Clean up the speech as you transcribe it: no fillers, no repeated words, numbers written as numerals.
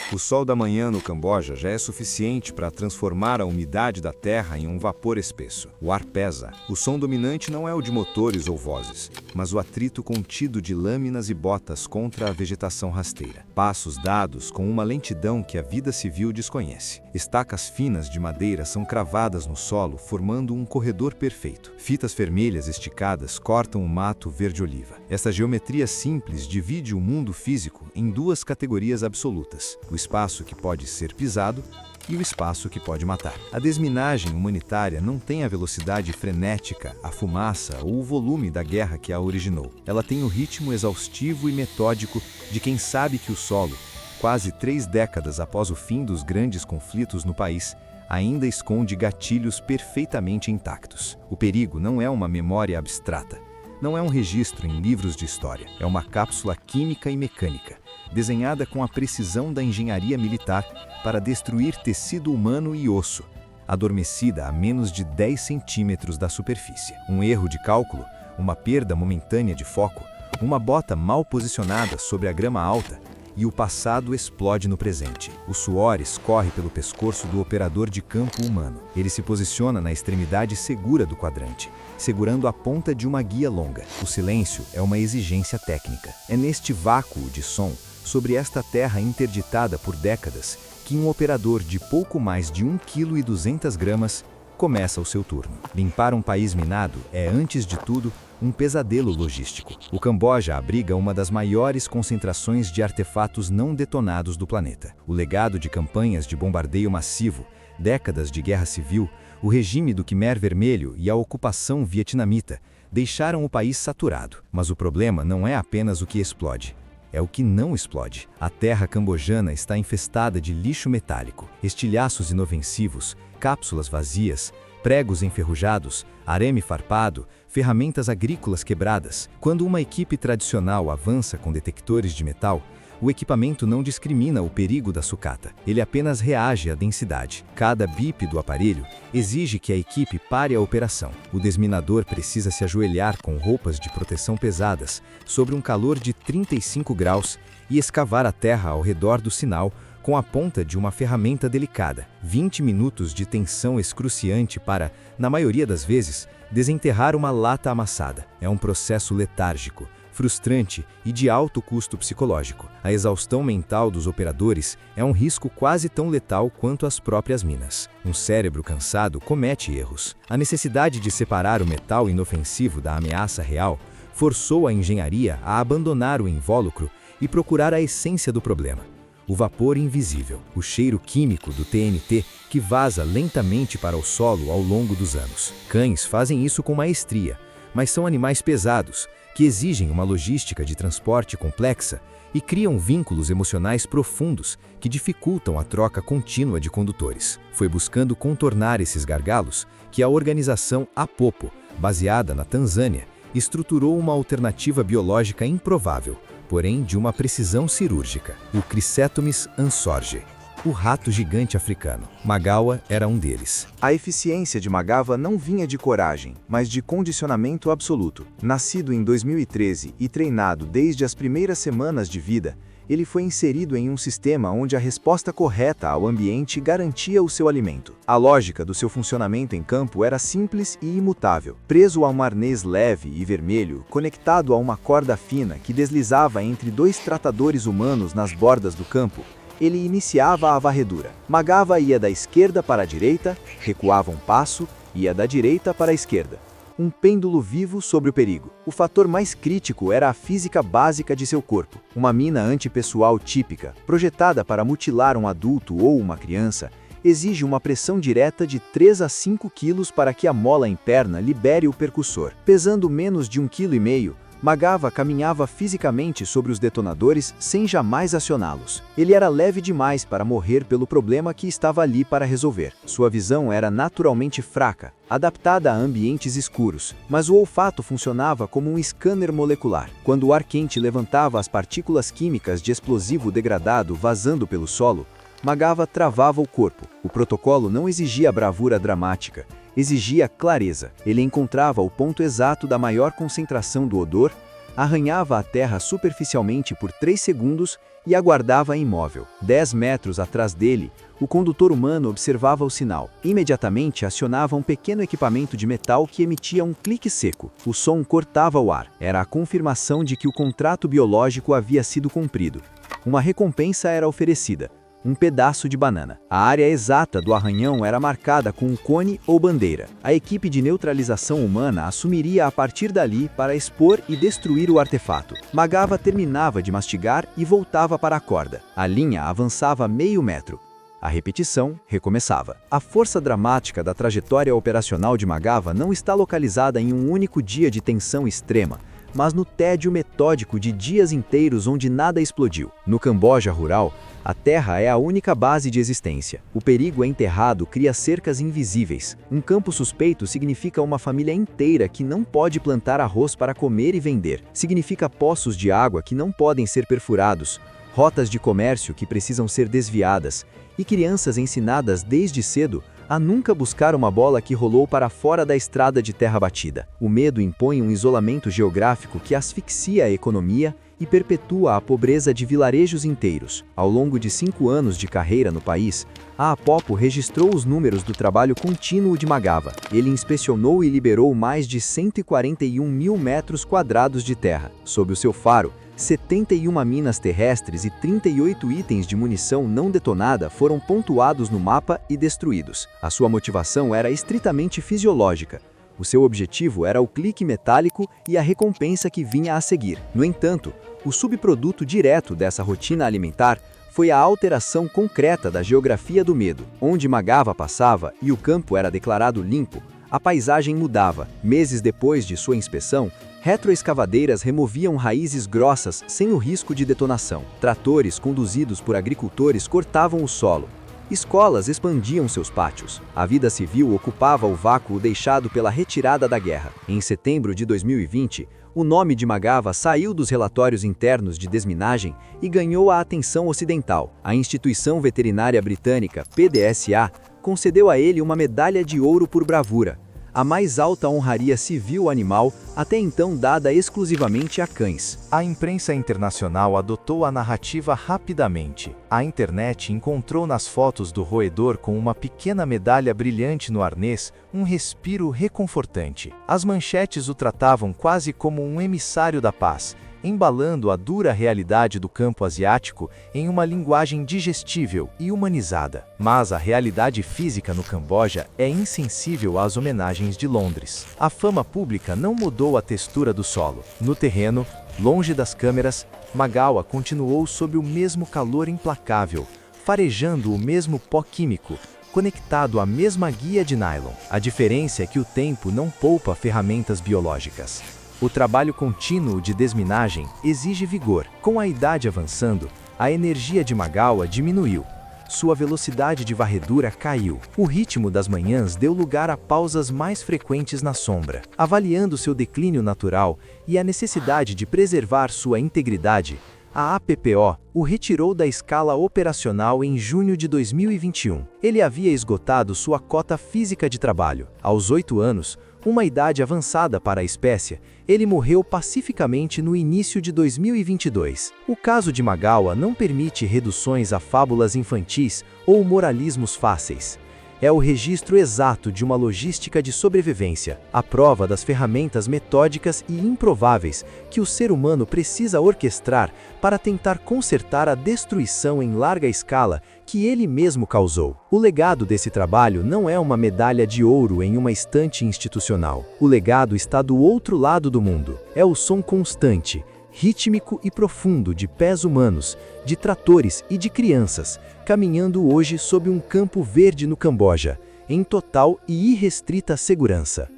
O sol da manhã no Camboja já é suficiente para transformar a umidade da terra em um vapor espesso. O ar pesa. O som dominante não é o de motores ou vozes, mas o atrito contido de lâminas e botas contra a vegetação rasteira. Passos dados com uma lentidão que a vida civil desconhece. Estacas finas de madeira são cravadas no solo, formando um corredor perfeito. Fitas vermelhas esticadas cortam o mato verde-oliva. Essa geometria simples divide o mundo físico em duas categorias absolutas: o espaço que pode ser pisado e o espaço que pode matar. A desminagem humanitária não tem a velocidade frenética, a fumaça ou o volume da guerra que a originou. Ela tem o ritmo exaustivo e metódico de quem sabe que o solo, quase 3 décadas após o fim dos grandes conflitos no país, ainda esconde gatilhos perfeitamente intactos. O perigo não é uma memória abstrata, não é um registro em livros de história, é uma cápsula química e mecânica, desenhada com a precisão da engenharia militar para destruir tecido humano e osso, adormecida a menos de 10 centímetros da superfície. Um erro de cálculo, uma perda momentânea de foco, uma bota mal posicionada sobre a grama alta, e o passado explode no presente. O suor escorre pelo pescoço do operador de campo humano. Ele se posiciona na extremidade segura do quadrante, segurando a ponta de uma guia longa. O silêncio é uma exigência técnica. É neste vácuo de som, sobre esta terra interditada por décadas, que um operador de pouco mais de 1,2 kg começa o seu turno. Limpar um país minado é, antes de tudo, um pesadelo logístico. O Camboja abriga uma das maiores concentrações de artefatos não detonados do planeta. O legado de campanhas de bombardeio massivo, décadas de guerra civil, o regime do Khmer Vermelho e a ocupação vietnamita deixaram o país saturado. Mas o problema não é apenas o que explode. É o que não explode. A terra cambojana está infestada de lixo metálico, estilhaços inofensivos, cápsulas vazias, pregos enferrujados, arame farpado, ferramentas agrícolas quebradas. Quando uma equipe tradicional avança com detectores de metal, o equipamento não discrimina o perigo da sucata, ele apenas reage à densidade. Cada bip do aparelho exige que a equipe pare a operação. O desminador precisa se ajoelhar com roupas de proteção pesadas, sobre um calor de 35 graus, e escavar a terra ao redor do sinal com a ponta de uma ferramenta delicada. 20 minutos de tensão excruciante para, na maioria das vezes, desenterrar uma lata amassada. É um processo letárgico, frustrante e de alto custo psicológico. A exaustão mental dos operadores é um risco quase tão letal quanto as próprias minas. Um cérebro cansado comete erros. A necessidade de separar o metal inofensivo da ameaça real forçou a engenharia a abandonar o invólucro e procurar a essência do problema: o vapor invisível, o cheiro químico do TNT que vaza lentamente para o solo ao longo dos anos. Cães fazem isso com maestria, mas são animais pesados, que exigem uma logística de transporte complexa e criam vínculos emocionais profundos que dificultam a troca contínua de condutores. Foi buscando contornar esses gargalos que a organização Apopo, baseada na Tanzânia, estruturou uma alternativa biológica improvável, porém de uma precisão cirúrgica: o Chrysetomis ansorge, o rato gigante africano. Magawa era um deles. A eficiência de Magawa não vinha de coragem, mas de condicionamento absoluto. Nascido em 2013 e treinado desde as primeiras semanas de vida, ele foi inserido em um sistema onde a resposta correta ao ambiente garantia o seu alimento. A lógica do seu funcionamento em campo era simples e imutável. Preso a um arnês leve e vermelho, conectado a uma corda fina que deslizava entre 2 tratadores humanos nas bordas do campo, ele iniciava a varredura. Magawa ia da esquerda para a direita, recuava um passo, ia da direita para a esquerda. Um pêndulo vivo sobre o perigo. O fator mais crítico era a física básica de seu corpo. Uma mina antipessoal típica, projetada para mutilar um adulto ou uma criança, exige uma pressão direta de 3 a 5 kg para que a mola interna libere o percussor. Pesando menos de 1,5 kg, Magawa caminhava fisicamente sobre os detonadores sem jamais acioná-los. Ele era leve demais para morrer pelo problema que estava ali para resolver. Sua visão era naturalmente fraca, adaptada a ambientes escuros, mas o olfato funcionava como um scanner molecular. Quando o ar quente levantava as partículas químicas de explosivo degradado vazando pelo solo, Magawa travava o corpo. O protocolo não exigia bravura dramática, exigia clareza. Ele encontrava o ponto exato da maior concentração do odor, arranhava a terra superficialmente por 3 segundos e aguardava imóvel. 10 metros atrás dele, o condutor humano observava o sinal. Imediatamente acionava um pequeno equipamento de metal que emitia um clique seco. O som cortava o ar. Era a confirmação de que o contrato biológico havia sido cumprido. Uma recompensa era oferecida: um pedaço de banana. A área exata do arranhão era marcada com um cone ou bandeira. A equipe de neutralização humana assumiria a partir dali para expor e destruir o artefato. Magava terminava de mastigar e voltava para a corda. A linha avançava meio metro. A repetição recomeçava. A força dramática da trajetória operacional de Magava não está localizada em um único dia de tensão extrema, mas no tédio metódico de dias inteiros onde nada explodiu. No Camboja rural, a terra é a única base de existência. O perigo enterrado cria cercas invisíveis. Um campo suspeito significa uma família inteira que não pode plantar arroz para comer e vender. Significa poços de água que não podem ser perfurados, rotas de comércio que precisam ser desviadas, e crianças ensinadas desde cedo a nunca buscar uma bola que rolou para fora da estrada de terra batida. O medo impõe um isolamento geográfico que asfixia a economia e perpetua a pobreza de vilarejos inteiros. Ao longo de 5 anos de carreira no país, a Apopo registrou os números do trabalho contínuo de Magava. Ele inspecionou e liberou mais de 141 mil metros quadrados de terra. Sob o seu faro, 71 minas terrestres e 38 itens de munição não detonada foram pontuados no mapa e destruídos. A sua motivação era estritamente fisiológica. O seu objetivo era o clique metálico e a recompensa que vinha a seguir. No entanto, o subproduto direto dessa rotina alimentar foi a alteração concreta da geografia do medo. Onde Magava passava e o campo era declarado limpo, a paisagem mudava. Meses depois de sua inspeção, retroescavadeiras removiam raízes grossas sem o risco de detonação. Tratores conduzidos por agricultores cortavam o solo. Escolas expandiam seus pátios. A vida civil ocupava o vácuo deixado pela retirada da guerra. Em setembro de 2020, o nome de Magava saiu dos relatórios internos de desminagem e ganhou a atenção ocidental. A instituição veterinária britânica, PDSA, concedeu a ele uma medalha de ouro por bravura, a mais alta honraria civil animal até então dada exclusivamente a cães. A imprensa internacional adotou a narrativa rapidamente. A internet encontrou nas fotos do roedor com uma pequena medalha brilhante no arnês um respiro reconfortante. As manchetes o tratavam quase como um emissário da paz, embalando a dura realidade do campo asiático em uma linguagem digestível e humanizada. Mas a realidade física no Camboja é insensível às homenagens de Londres. A fama pública não mudou a textura do solo. No terreno, longe das câmeras, Magawa continuou sob o mesmo calor implacável, farejando o mesmo pó químico, conectado à mesma guia de nylon. A diferença é que o tempo não poupa ferramentas biológicas. O trabalho contínuo de desminagem exige vigor. Com a idade avançando, a energia de Magawa diminuiu. Sua velocidade de varredura caiu. O ritmo das manhãs deu lugar a pausas mais frequentes na sombra. Avaliando seu declínio natural e a necessidade de preservar sua integridade, a APPO o retirou da escala operacional em junho de 2021. Ele havia esgotado sua cota física de trabalho. Aos 8 anos, uma idade avançada para a espécie, ele morreu pacificamente no início de 2022. O caso de Magawa não permite reduções a fábulas infantis ou moralismos fáceis. É o registro exato de uma logística de sobrevivência, a prova das ferramentas metódicas e improváveis que o ser humano precisa orquestrar para tentar consertar a destruição em larga escala que ele mesmo causou. O legado desse trabalho não é uma medalha de ouro em uma estante institucional. O legado está do outro lado do mundo. É o som constante, rítmico e profundo de pés humanos, de tratores e de crianças, caminhando hoje sob um campo verde no Camboja, em total e irrestrita segurança.